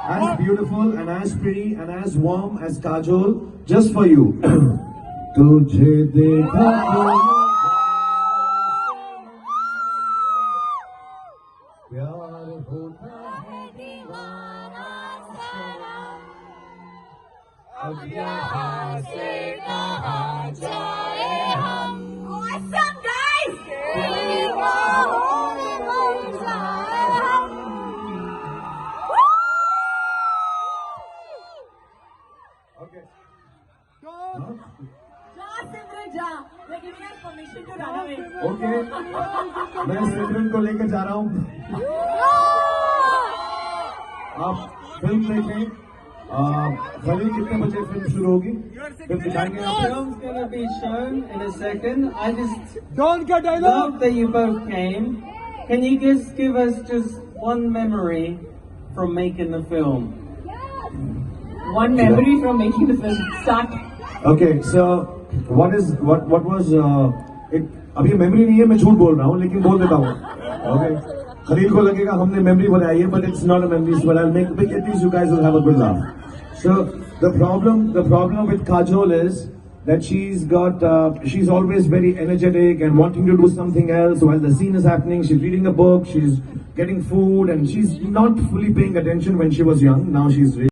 as beautiful and as pretty and as warm as Kajol, just for you. तुझे देखा प्यार होता है दीवाना सनम, अब यहाँ से कहाँ जाए हम. Awesome, guys! Okay. They're giving us permission to run away. Okay. मैं सिमरन को लेकर जा रहा हूँ. आप फिल्म देखें. खलील कितने बजे फिल्म शुरू होगी? फिल्म दिखाएंगे आप. Film's gonna be shown in a second. I just Don't get dialogue. love that you both came. Can you just give us just one memory from making the film? One memory from making the film. Start. Okay, so what was it? अभी memory नहीं है, मैं झूठ बोल रहा हूँ, लेकिन बोल देता हूँ. Okay. खलील को लगेगा हमने मेमोरी बनाई है, but it's not a memory. So I'll make at least you guys will have a good laugh. So the problem with Kajol is that she's always very energetic and wanting to do something else while the scene is happening. She's reading a book, she's getting food, and she's not fully paying attention when she was young. Now she's